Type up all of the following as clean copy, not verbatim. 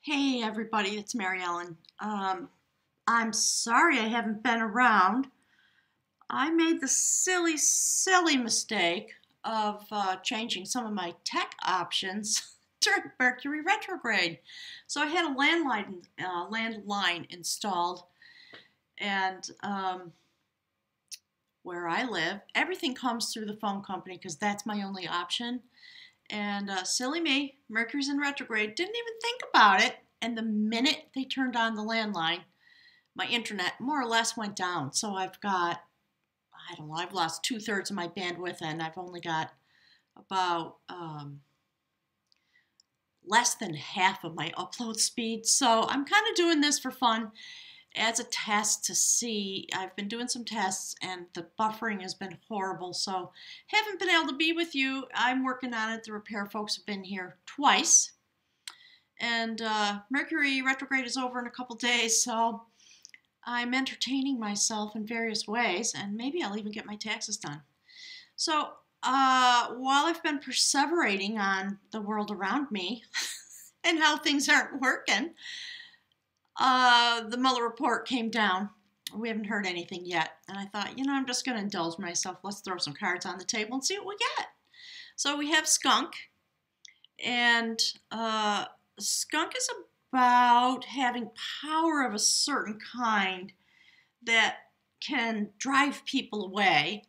Hey everybody, it's Mary Ellen. I'm sorry I haven't been around. I made the silly mistake of changing some of my tech options during Mercury retrograde. So I had a landline installed, and where I live, everything comes through the phone company because that's my only option. And silly me, Mercury's in retrograde, didn't even think about it. And the minute they turned on the landline, my internet more or less went down. So I've got, I don't know, I've lost 2/3 of my bandwidth and I've only got about less than half of my upload speed. So I'm kind of doing this for fun as a test to see. I've been doing some tests and the buffering has been horrible. So haven't been able to be with you. I'm working on it. The repair folks have been here twice. And Mercury retrograde is over in a couple days, so I'm entertaining myself in various ways, and maybe I'll even get my taxes done. So while I've been perseverating on the world around me and how things aren't working, the Mueller report came down. We haven't heard anything yet, and I thought, I'm just going to indulge myself. Let's throw some cards on the table and see what we get. So we have skunk, and skunk is about having power of a certain kind that can drive people away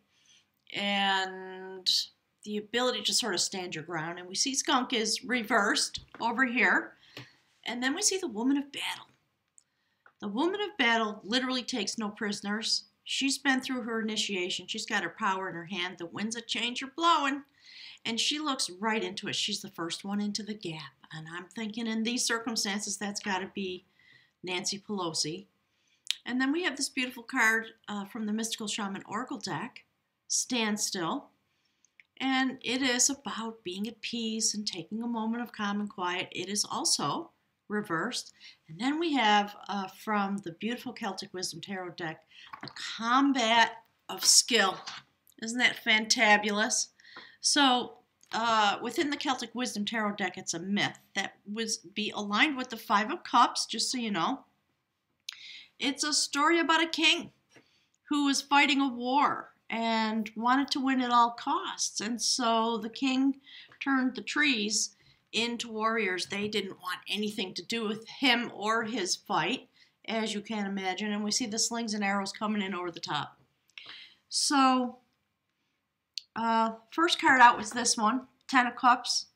and the ability to sort of stand your ground. And we see skunk is reversed over here. And then we see the woman of battle. The woman of battle literally takes no prisoners. She's been through her initiation. She's got her power in her hand. The winds of change are blowing. And she looks right into it. She's the first one into the gap. And I'm thinking in these circumstances, that's got to be Nancy Pelosi. And then we have this beautiful card from the Mystical Shaman Oracle deck, Stand Still. And it is about being at peace and taking a moment of calm and quiet. It is also reversed. And then we have from the beautiful Celtic Wisdom Tarot deck, the Combat of Skill. Isn't that fantabulous? So within the Celtic Wisdom Tarot deck, it's a myth that would be aligned with the Five of Cups, just so you know. It's a story about a king who was fighting a war and wanted to win at all costs. And so the king turned the trees into warriors. They didn't want anything to do with him or his fight, as you can imagine. And we see the slings and arrows coming in over the top. So first card out was this one, Ten of Cups,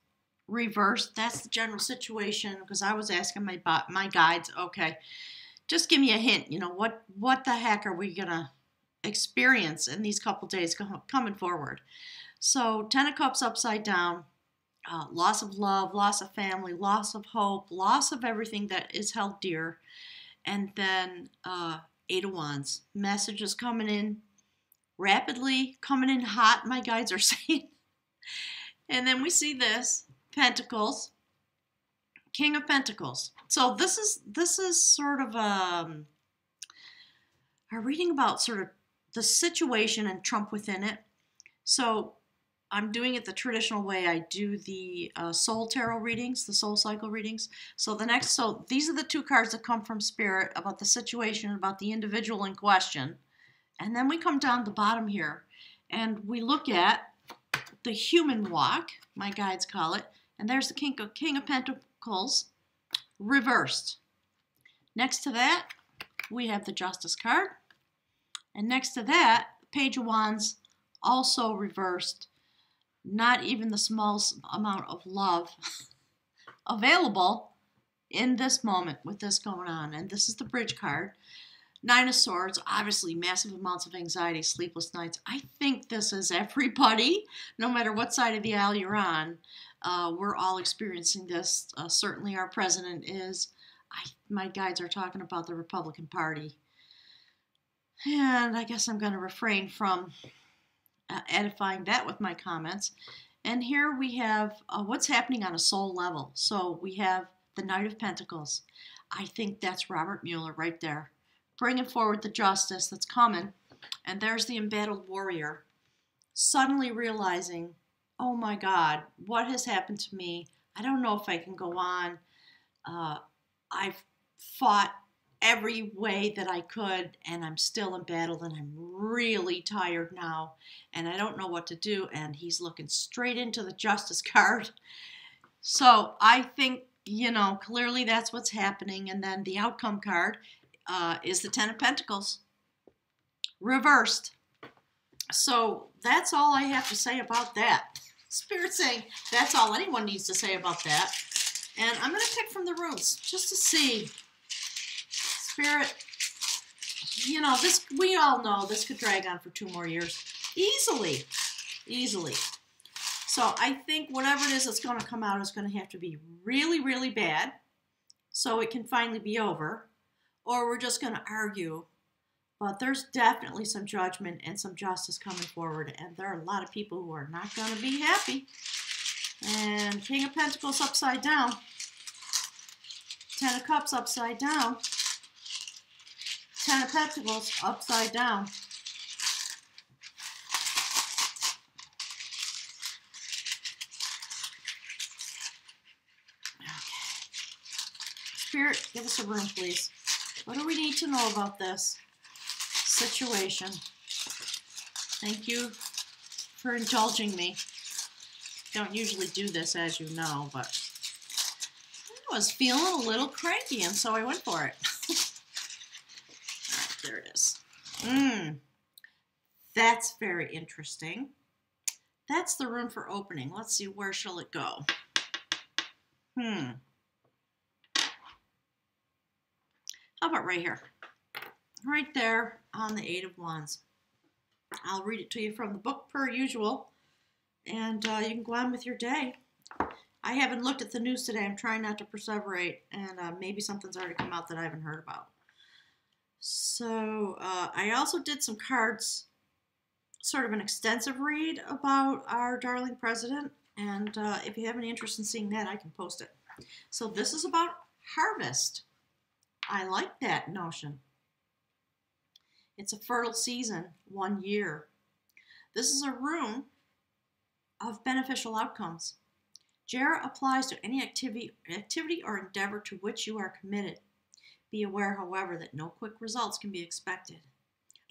reversed. That's the general situation, because I was asking my guides, okay, just give me a hint, what the heck are we going to experience in these couple days coming forward? So 10 of Cups upside down, loss of love, loss of family, loss of hope, loss of everything that is held dear. And then 8 of Wands, messages coming in rapidly, coming in hot, my guides are saying. And then we see this, Pentacles, King of Pentacles. So this is sort of a reading about sort of the situation and Trump within it. So I'm doing it the traditional way. I do the soul tarot readings, the soul cycle readings. So these are the two cards that come from Spirit about the situation, about the individual in question. And then we come down the bottom here and we look at the human walk, my guides call it, and there's the King of Pentacles reversed. Next to that, we have the Justice card. And next to that, Page of Wands, also reversed. Not even the smallest amount of love available in this moment with this going on. And this is the Bridge card. Nine of Swords, obviously massive amounts of anxiety, sleepless nights. I think this is everybody, no matter what side of the aisle you're on. We're all experiencing this. Certainly our president is. My guides are talking about the Republican Party. And I guess I'm going to refrain from edifying that with my comments. And here we have what's happening on a soul level. So we have the Knight of Pentacles. I think that's Robert Mueller right there, bringing forward the justice that's coming. And there's the embattled warrior, suddenly realizing, oh my God, what has happened to me? I don't know if I can go on. I've fought every way that I could, and I'm still embattled, and I'm really tired now, and I don't know what to do. And he's looking straight into the Justice card. So I think, clearly that's what's happening. And then the outcome card is the Ten of Pentacles reversed. So that's all I have to say about that. Spirit saying that's all anyone needs to say about that. And I'm going to pick from the runes just to see. Spirit, this, we all know this could drag on for 2 more years. Easily. So I think whatever it is that's going to come out is going to have to be really, really bad so it can finally be over. Or we're just going to argue. But there's definitely some judgment and some justice coming forward. And there are a lot of people who are not going to be happy. And King of Pentacles upside down. 10 of Cups upside down. 10 of Pentacles upside down. Okay. Spirit, give us a room, please. What do we need to know about this situation? Thank you for indulging me. Don't usually do this, as you know, but I was feeling a little cranky, and so I went for it. All right, there it is. That's very interesting. That's the room for opening. Let's see, where shall it go? How about right here? Right there on the 8 of Wands. I'll read it to you from the book per usual, and you can go on with your day. I haven't looked at the news today. I'm trying not to perseverate, and maybe something's already come out that I haven't heard about. So I also did some cards, sort of an extensive read about our darling president, and if you have any interest in seeing that, I can post it. So this is about harvest. I like that notion. It's a fertile season, 1 year. This is a rune of beneficial outcomes. Jera applies to any activity or endeavor to which you are committed. Be aware, however, that no quick results can be expected.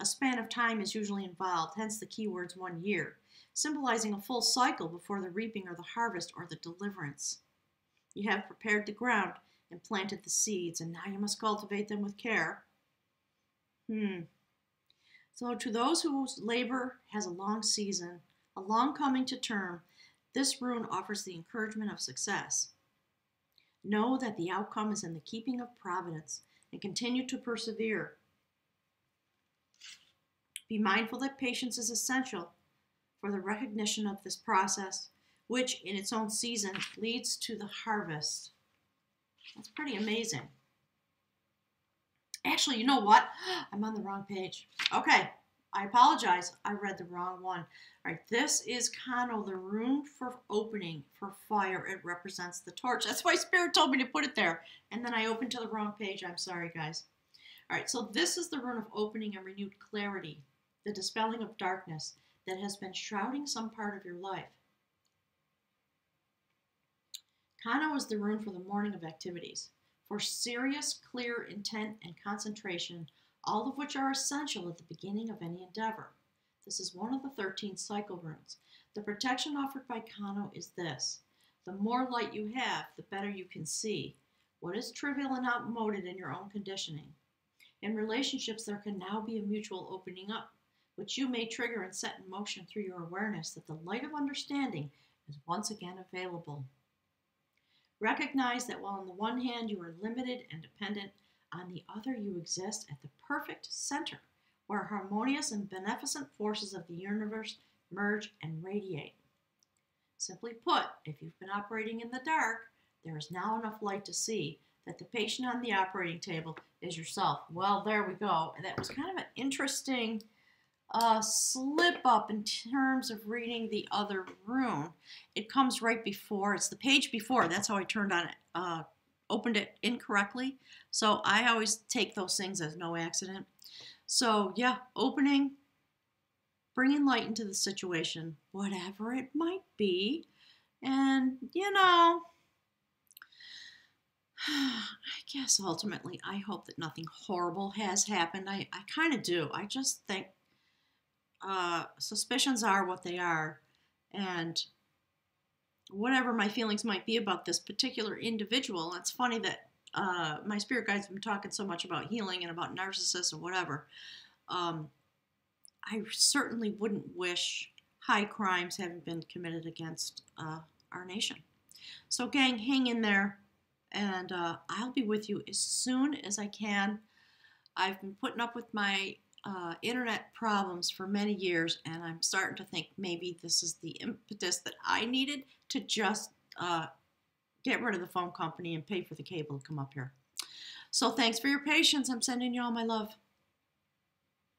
A span of time is usually involved, hence the keywords 1 year, symbolizing a full cycle before the reaping or the harvest or the deliverance. You have prepared the ground and planted the seeds, and now you must cultivate them with care. So to those whose labor has a long season, a long coming to term, this rune offers the encouragement of success. Know that the outcome is in the keeping of providence and continue to persevere. Be mindful that patience is essential for the recognition of this process, which in its own season leads to the harvest. That's pretty amazing. Actually, you know what? I'm on the wrong page. Okay, I apologize. I read the wrong one. All right, this is Kano, the rune for opening for fire. It represents the torch. That's why Spirit told me to put it there. And then I opened to the wrong page. I'm sorry, guys. All right, so this is the rune of opening and renewed clarity, the dispelling of darkness that has been shrouding some part of your life. Kano is the rune for the morning of activities, for serious, clear intent and concentration, all of which are essential at the beginning of any endeavor. This is one of the 13 cycle runes. The protection offered by Kano is this: the more light you have, the better you can see what is trivial and outmoded in your own conditioning. In relationships, there can now be a mutual opening up, which you may trigger and set in motion through your awareness that the light of understanding is once again available. Recognize that while on the one hand you are limited and dependent, on the other you exist at the perfect center, where harmonious and beneficent forces of the universe merge and radiate. Simply put, if you've been operating in the dark, there is now enough light to see that the patient on the operating table is yourself. Well, there we go. That was kind of an interesting slip up in terms of reading the other rune. It comes right before. It's the page before. That's how I turned on it. Opened it incorrectly. So I always take those things as no accident. So yeah, opening, bringing light into the situation, whatever it might be. And, I guess ultimately, I hope that nothing horrible has happened. I kind of do. I just think suspicions are what they are. And whatever my feelings might be about this particular individual, it's funny that my spirit guides have been talking so much about healing and about narcissists and whatever. Um, I certainly wouldn't wish high crimes having been committed against our nation. So, gang, hang in there, and I'll be with you as soon as I can. I've been putting up with my internet problems for many years, and I'm starting to think maybe this is the impetus that I needed to just get rid of the phone company and pay for the cable to come up here. So thanks for your patience. I'm sending you all my love.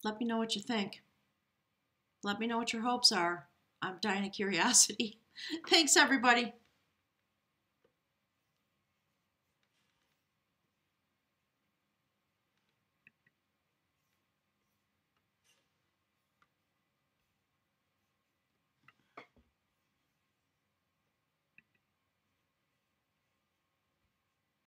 Let me know what you think. Let me know what your hopes are. I'm dying of curiosity. Thanks, everybody.